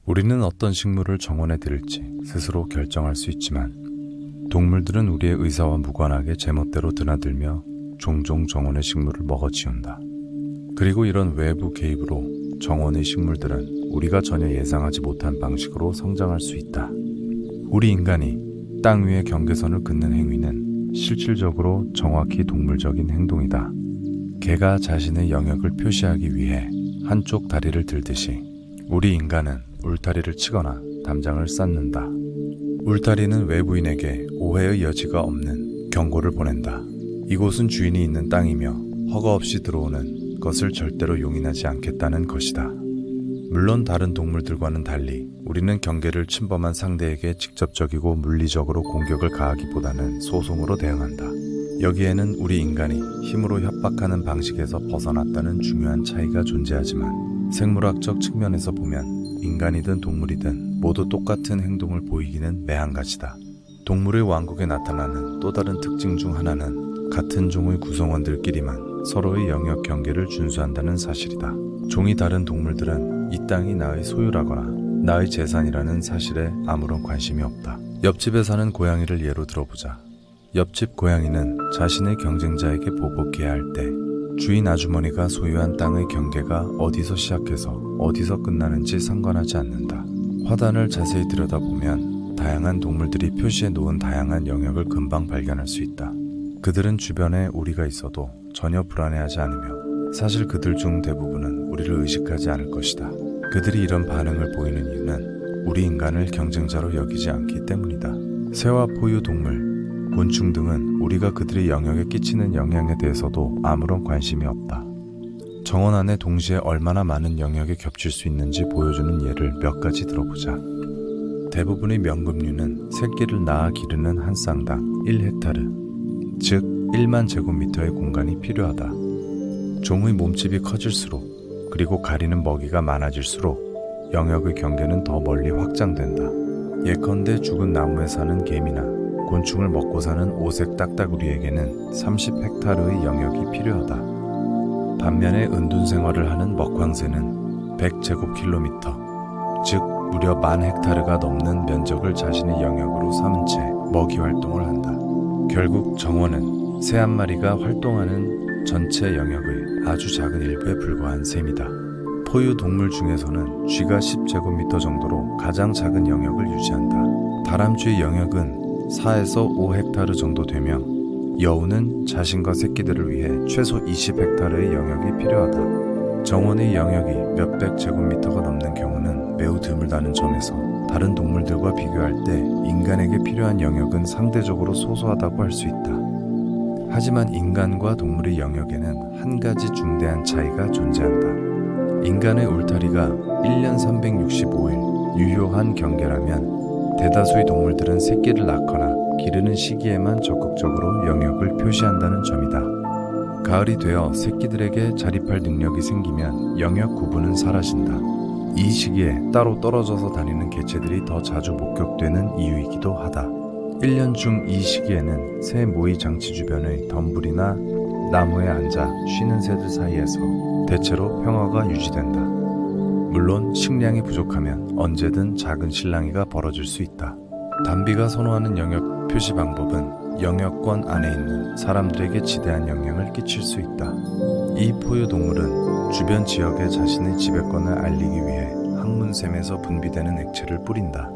우리는 어떤 식물을 정원에 들일지 스스로 결정할 수 있지만 동물들은 우리의 의사와 무관하게 제멋대로 드나들며 종종 정원의 식물을 먹어치운다. 그리고 이런 외부 개입으로 정원의 식물들은 우리가 전혀 예상하지 못한 방식으로 성장할 수 있다. 우리 인간이 땅 위의 경계선을 긋는 행위는 실질적으로 정확히 동물적인 행동이다. 개가 자신의 영역을 표시하기 위해 한쪽 다리를 들듯이 우리 인간은 울타리를 치거나 담장을 쌓는다. 울타리는 외부인에게 오해의 여지가 없는 경고를 보낸다. 이곳은 주인이 있는 땅이며 허가 없이 들어오는 것을 절대로 용인하지 않겠다는 것이다. 물론 다른 동물들과는 달리 우리는 경계를 침범한 상대에게 직접적이고 물리적으로 공격을 가하기보다는 소송으로 대응한다. 여기에는 우리 인간이 힘으로 협박하는 방식에서 벗어났다는 중요한 차이가 존재하지만 생물학적 측면에서 보면 인간이든 동물이든 모두 똑같은 행동을 보이기는 매한가지다. 동물의 왕국에 나타나는 또 다른 특징 중 하나는 같은 종의 구성원들끼리만 서로의 영역 경계를 준수한다는 사실이다. 종이 다른 동물들은 이 땅이 나의 소유라거나 나의 재산이라는 사실에 아무런 관심이 없다. 옆집에 사는 고양이를 예로 들어보자. 옆집 고양이는 자신의 경쟁자에게 보복해야 할 때 주인 아주머니가 소유한 땅의 경계가 어디서 시작해서 어디서 끝나는지 상관하지 않는다. 화단을 자세히 들여다보면 다양한 동물들이 표시해 놓은 다양한 영역을 금방 발견할 수 있다. 그들은 주변에 우리가 있어도 전혀 불안해하지 않으며 사실 그들 중 대부분은 우리를 의식하지 않을 것이다. 그들이 이런 반응을 보이는 이유는 우리 인간을 경쟁자로 여기지 않기 때문이다. 새와 포유 동물, 곤충 등은 우리가 그들의 영역에 끼치는 영향에 대해서도 아무런 관심이 없다. 정원 안에 동시에 얼마나 많은 영역에 겹칠 수 있는지 보여주는 예를 몇 가지 들어보자. 대부분의 명금류는 새끼를 낳아 기르는 한 쌍당 1헥타르, 즉 1만 제곱미터의 공간이 필요하다. 종의 몸집이 커질수록 그리고 가리는 먹이가 많아질수록 영역의 경계는 더 멀리 확장된다. 예컨대 죽은 나무에 사는 개미나 곤충을 먹고 사는 오색 딱따구리에게는 30헥타르의 영역이 필요하다. 반면에 은둔 생활을 하는 먹황새는 100제곱킬로미터, 즉 무려 10,000헥타르가 넘는 면적을 자신의 영역으로 삼은 채 먹이 활동을 한다. 결국 정원은 새 한 마리가 활동하는 전체 영역의 아주 작은 일부에 불과한 셈이다. 포유 동물 중에서는 쥐가 10제곱미터 정도로 가장 작은 영역을 유지한다. 다람쥐의 영역은 4에서 5헥타르 정도 되며 여우는 자신과 새끼들을 위해 최소 20헥타르의 영역이 필요하다. 정원의 영역이 몇백 제곱미터가 넘는 경우는 매우 드물다는 점에서 다른 동물들과 비교할 때 인간에게 필요한 영역은 상대적으로 소소하다고 할 수 있다. 하지만 인간과 동물의 영역에는 한 가지 중대한 차이가 존재한다. 인간의 울타리가 1년 365일 유효한 경계라면 대다수의 동물들은 새끼를 낳거나 기르는 시기에만 적극적으로 영역을 표시한다는 점이다. 가을이 되어 새끼들에게 자립할 능력이 생기면 영역 구분은 사라진다. 이 시기에 따로 떨어져서 다니는 개체들이 더 자주 목격되는 이유이기도 하다. 1년 중 이 시기에는 새 모이 장치 주변의 덤불이나 나무에 앉아 쉬는 새들 사이에서 대체로 평화가 유지된다. 물론 식량이 부족하면 언제든 작은 실랑이가 벌어질 수 있다. 담비가 선호하는 영역 표시 방법은 영역권 안에 있는 사람들에게 지대한 영향을 끼칠 수 있다. 이 포유 동물은 주변 지역에 자신의 지배권을 알리기 위해 항문샘에서 분비되는 액체를 뿌린다.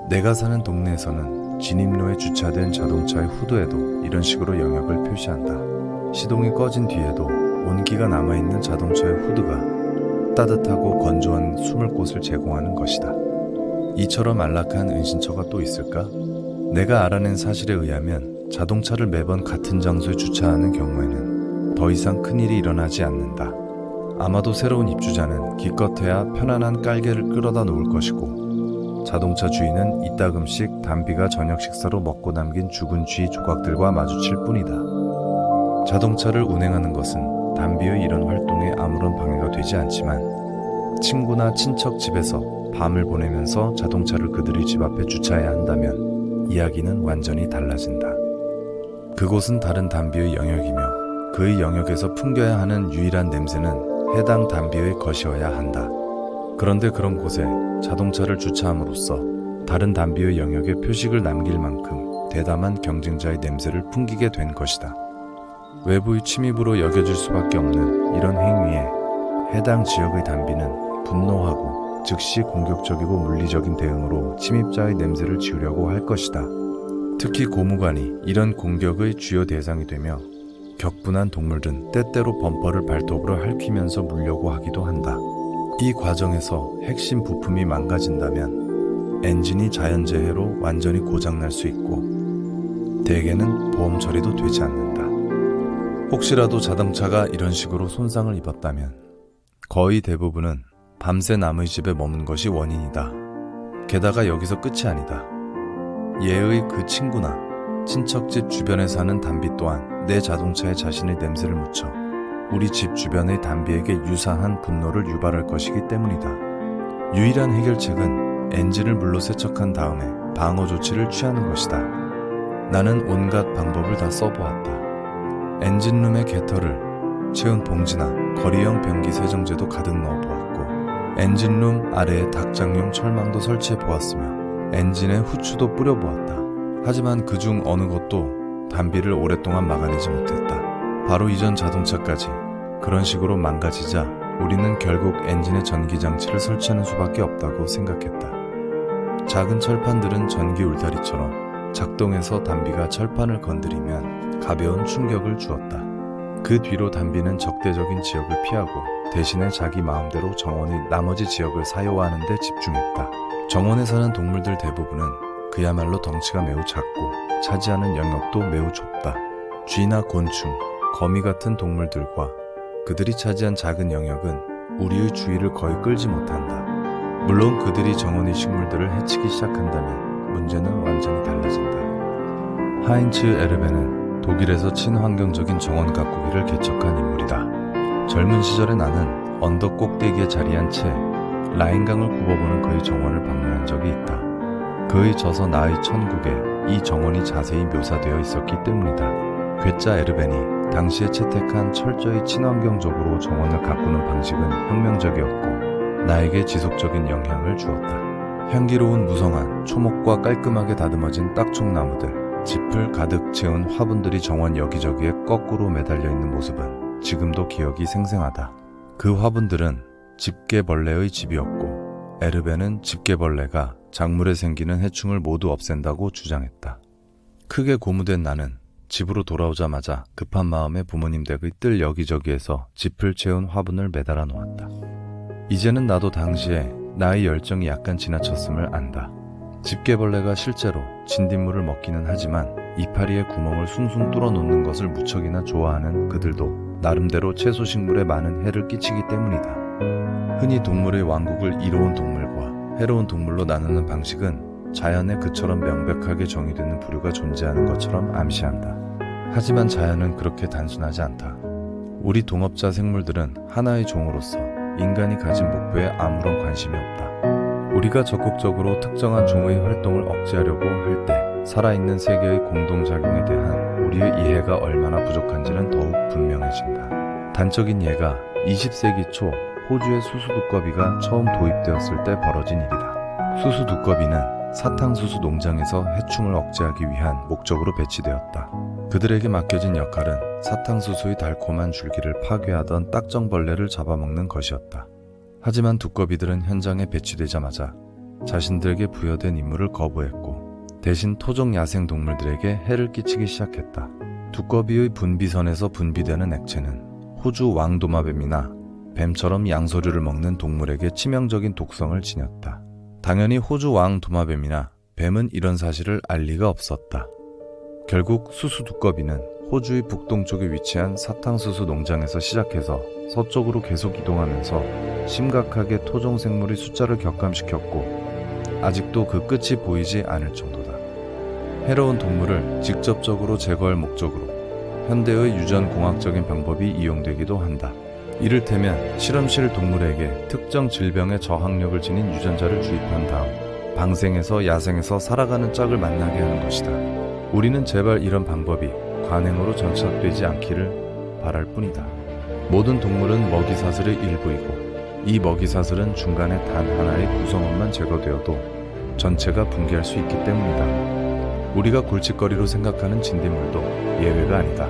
내가 사는 동네에서는 진입로에 주차된 자동차의 후드에도 이런 식으로 영역을 표시한다. 시동이 꺼진 뒤에도 온기가 남아있는 자동차의 후드가 따뜻하고 건조한 숨을 곳을 제공하는 것이다. 이처럼 안락한 은신처가 또 있을까? 내가 알아낸 사실에 의하면 자동차를 매번 같은 장소에 주차하는 경우에는 더 이상 큰일이 일어나지 않는다. 아마도 새로운 입주자는 기껏해야 편안한 깔개를 끌어다 놓을 것이고 자동차 주인은 이따금씩 담비가 저녁 식사로 먹고 남긴 죽은 쥐 조각들과 마주칠 뿐이다. 자동차를 운행하는 것은 담비의 이런 활동에 아무런 방해가 되지 않지만 친구나 친척 집에서 밤을 보내면서 자동차를 그들의 집 앞에 주차해야 한다면 이야기는 완전히 달라진다. 그곳은 다른 담비의 영역이며 그의 영역에서 풍겨야 하는 유일한 냄새는 해당 담비의 것이어야 한다. 그런데 그런 곳에 자동차를 주차함으로써 다른 담비의 영역에 표식을 남길 만큼 대담한 경쟁자의 냄새를 풍기게 된 것이다. 외부의 침입으로 여겨질 수밖에 없는 이런 행위에 해당 지역의 담비는 분노하고 즉시 공격적이고 물리적인 대응으로 침입자의 냄새를 지우려고 할 것이다. 특히 고무관이 이런 공격의 주요 대상이 되며 격분한 동물은 때때로 범퍼를 발톱으로 핥히면서 물려고 하기도 한다. 이 과정에서 핵심 부품이 망가진다면 엔진이 자연재해로 완전히 고장날 수 있고 대개는 보험 처리도 되지 않는다. 혹시라도 자동차가 이런 식으로 손상을 입었다면 거의 대부분은 밤새 남의 집에 머문 것이 원인이다. 게다가 여기서 끝이 아니다. 얘의 그 친구나 친척집 주변에 사는 담비 또한 내 자동차에 자신의 냄새를 묻혀 우리 집 주변의 담비에게 유사한 분노를 유발할 것이기 때문이다. 유일한 해결책은 엔진을 물로 세척한 다음에 방어 조치를 취하는 것이다. 나는 온갖 방법을 다 써보았다. 엔진룸의 개털을 채운 봉지나 거리형 변기 세정제도 가득 넣어보았고 엔진룸 아래에 닭장용 철망도 설치해보았으며 엔진에 후추도 뿌려보았다. 하지만 그중 어느 것도 담비를 오랫동안 막아내지 못했다. 바로 이전 자동차까지 그런 식으로 망가지자 우리는 결국 엔진에 전기장치를 설치하는 수밖에 없다고 생각했다. 작은 철판들은 전기 울타리처럼 작동해서 담비가 철판을 건드리면 가벼운 충격을 주었다. 그 뒤로 담비는 적대적인 지역을 피하고 대신에 자기 마음대로 정원의 나머지 지역을 사유하는 데 집중했다. 정원에 사는 동물들 대부분은 그야말로 덩치가 매우 작고 차지하는 영역도 매우 좁다. 쥐나 곤충, 거미 같은 동물들과 그들이 차지한 작은 영역은 우리의 주의를 거의 끌지 못한다. 물론 그들이 정원의 식물들을 해치기 시작한다면 문제는 완전히 달라진다. 하인츠 에르베는 독일에서 친환경적인 정원 가꾸기를 개척한 인물이다. 젊은 시절에 나는 언덕 꼭대기에 자리한 채 라인강을 굽어보는 그의 정원을 방문한 적이 있다. 그의 저서 나의 천국에 이 정원이 자세히 묘사되어 있었기 때문이다. 괴짜 에르벤이 당시에 채택한 철저히 친환경적으로 정원을 가꾸는 방식은 혁명적이었고 나에게 지속적인 영향을 주었다. 향기로운 무성한 초목과 깔끔하게 다듬어진 딱총나무들, 짚을 가득 채운 화분들이 정원 여기저기에 거꾸로 매달려 있는 모습은 지금도 기억이 생생하다. 그 화분들은 집게벌레의 집이었고 에르벤은 집게벌레가 작물에 생기는 해충을 모두 없앤다고 주장했다. 크게 고무된 나는 집으로 돌아오자마자 급한 마음에 부모님 댁의 뜰 여기저기에서 짚을 채운 화분을 매달아 놓았다. 이제는 나도 당시에 나의 열정이 약간 지나쳤음을 안다. 집게벌레가 실제로 진딧물을 먹기는 하지만 이파리의 구멍을 숭숭 뚫어 놓는 것을 무척이나 좋아하는 그들도 나름대로 채소식물에 많은 해를 끼치기 때문이다. 흔히 동물의 왕국을 이로운 동물과 해로운 동물로 나누는 방식은 자연에 그처럼 명백하게 정의되는 부류가 존재하는 것처럼 암시한다. 하지만 자연은 그렇게 단순하지 않다. 우리 동업자 생물들은 하나의 종으로서 인간이 가진 목표에 아무런 관심이 없다. 우리가 적극적으로 특정한 종의 활동을 억제하려고 할 때 살아있는 세계의 공동작용에 대한 우리의 이해가 얼마나 부족한지는 더욱 분명해진다. 단적인 예가 20세기 초 호주의 수수두꺼비가 처음 도입되었을 때 벌어진 일이다. 수수두꺼비는 사탕수수 농장에서 해충을 억제하기 위한 목적으로 배치되었다. 그들에게 맡겨진 역할은 사탕수수의 달콤한 줄기를 파괴하던 딱정벌레를 잡아먹는 것이었다. 하지만 두꺼비들은 현장에 배치되자마자 자신들에게 부여된 임무를 거부했고 대신 토종 야생 동물들에게 해를 끼치기 시작했다. 두꺼비의 분비선에서 분비되는 액체는 호주 왕도마뱀이나 뱀처럼 양서류를 먹는 동물에게 치명적인 독성을 지녔다. 당연히 호주 왕도마뱀이나 뱀은 이런 사실을 알 리가 없었다. 결국 수수두꺼비는 호주의 북동쪽에 위치한 사탕수수 농장에서 시작해서 서쪽으로 계속 이동하면서 심각하게 토종생물의 숫자를 격감시켰고 아직도 그 끝이 보이지 않을 정도다. 해로운 동물을 직접적으로 제거할 목적으로 현대의 유전공학적인 방법이 이용되기도 한다. 이를테면 실험실 동물에게 특정 질병의 저항력을 지닌 유전자를 주입한 다음 방생에서 야생에서 살아가는 짝을 만나게 하는 것이다. 우리는 제발 이런 방법이 관행으로 전착되지 않기를 바랄 뿐이다. 모든 동물은 먹이사슬의 일부이고 이 먹이사슬은 중간에 단 하나의 구성원만 제거되어도 전체가 붕괴할 수 있기 때문이다. 우리가 골칫거리로 생각하는 진딧물도 예외가 아니다.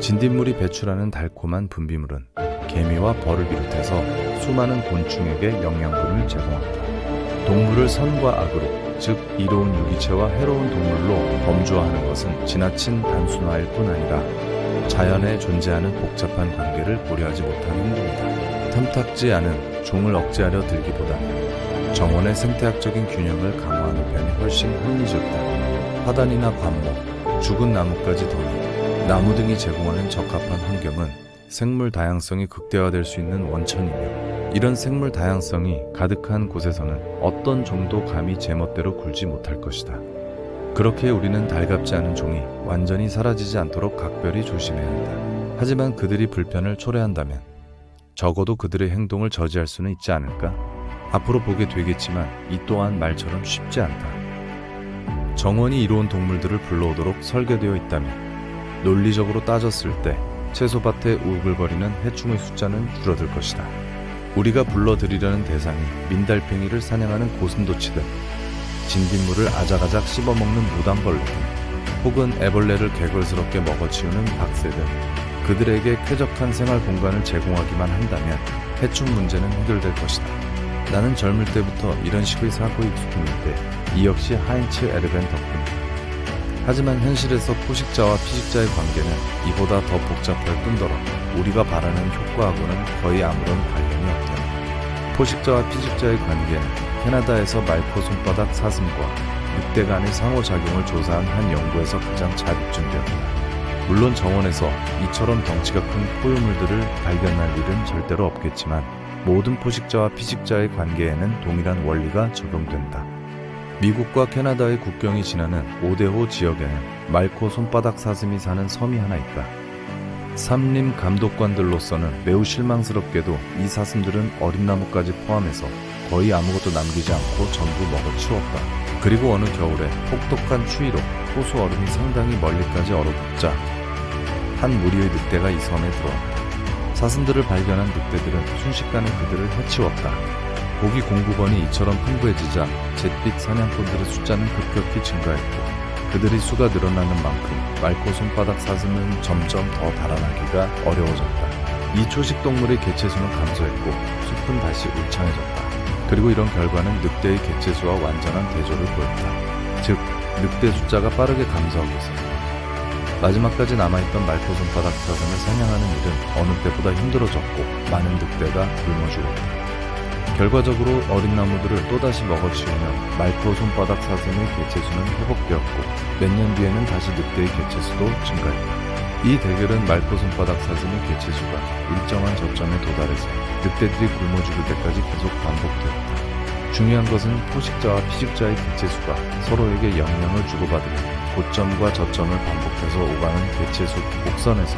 진딧물이 배출하는 달콤한 분비물은 개미와 벌을 비롯해서 수많은 곤충에게 영양분을 제공한다. 동물을 선과 악으로, 즉 이로운 유기체와 해로운 동물로 범주화하는 것은 지나친 단순화일 뿐 아니라 자연에 존재하는 복잡한 관계를 고려하지 못한 행동이다. 탐탁지 않은 종을 억제하려 들기보다는 정원의 생태학적인 균형을 강화하는 편이 훨씬 합리적이다. 화단이나 관목, 죽은 나무까지 더니 나무 등이 제공하는 적합한 환경은 생물 다양성이 극대화될 수 있는 원천이며, 이런 생물 다양성이 가득한 곳에서는 어떤 종도 감히 제멋대로 굴지 못할 것이다. 그렇게 우리는 달갑지 않은 종이 완전히 사라지지 않도록 각별히 조심해야 한다. 하지만 그들이 불편을 초래한다면 적어도 그들의 행동을 저지할 수는 있지 않을까? 앞으로 보게 되겠지만 이 또한 말처럼 쉽지 않다. 정원이 이로운 동물들을 불러오도록 설계되어 있다면 논리적으로 따졌을 때 채소밭에 우글거리는 해충의 숫자는 줄어들 것이다. 우리가 불러들이려는 대상이 민달팽이를 사냥하는 고슴도치든 진딧물을 아작아작 씹어먹는 무당벌레든 혹은 애벌레를 개걸스럽게 먹어치우는 박새든 그들에게 쾌적한 생활 공간을 제공하기만 한다면 해충 문제는 해결될 것이다. 나는 젊을 때부터 이런 식의 사고에 익숙했는데 이 역시 하인츠 에르벤 덕분이다. 하지만 현실에서 포식자와 피식자의 관계는 이보다 더 복잡할 뿐더러 우리가 바라는 효과하고는 거의 아무런 관련이 없다. 포식자와 피식자의 관계는 캐나다에서 말코 손바닥 사슴과 늑대 간의 상호작용을 조사한 한 연구에서 가장 잘 입증되었다. 물론 정원에서 이처럼 덩치가 큰 포유물들을 발견할 일은 절대로 없겠지만 모든 포식자와 피식자의 관계에는 동일한 원리가 적용된다. 미국과 캐나다의 국경이 지나는 오데호 지역에는 말코 손바닥 사슴이 사는 섬이 하나 있다. 삼림 감독관들로서는 매우 실망스럽게도 이 사슴들은 어린 나무까지 포함해서 거의 아무것도 남기지 않고 전부 먹어치웠다. 그리고 어느 겨울에 혹독한 추위로 호수 얼음이 상당히 멀리까지 얼어붙자 한 무리의 늑대가 이 섬에 들어왔다. 사슴들을 발견한 늑대들은 순식간에 그들을 해치웠다. 고기 공급원이 이처럼 풍부해지자 잿빛 사냥꾼들의 숫자는 급격히 증가했고 그들의 수가 늘어나는 만큼 말코 손바닥 사슴은 점점 더 달아나기가 어려워졌다. 이 초식동물의 개체수는 감소했고 숲은 다시 울창해졌다. 그리고 이런 결과는 늑대의 개체수와 완전한 대조를 보였다. 즉, 늑대 숫자가 빠르게 감소하고 있었다. 마지막까지 남아있던 말코 손바닥 사슴을 사냥하는 일은 어느 때보다 힘들어졌고 많은 늑대가 굶어 죽었다. 결과적으로 어린 나무들을 또다시 먹어치우며 말코 손바닥 사슴의 개체수는 회복되었고 몇 년 뒤에는 다시 늑대의 개체수도 증가했다. 이 대결은 말코 손바닥 사슴의 개체수가 일정한 저점에 도달해서 늑대들이 굶어 죽을 때까지 계속 반복되었다. 중요한 것은 포식자와 피식자의 개체수가 서로에게 영향을 주고받으며 고점과 저점을 반복해서 오가는 개체수 곡선에서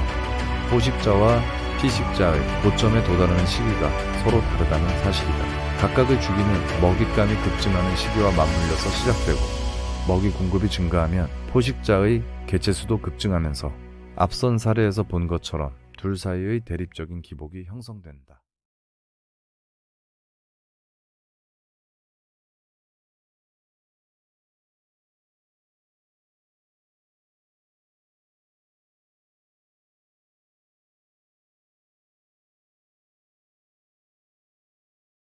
포식자와 피식자의 고점에 도달하는 시기가 서로 다르다는 사실이다. 각각의 주기는 먹잇감이 급증하는 시기와 맞물려서 시작되고 먹이 공급이 증가하면 포식자의 개체수도 급증하면서 앞선 사례에서 본 것처럼 둘 사이의 대립적인 기복이 형성된다.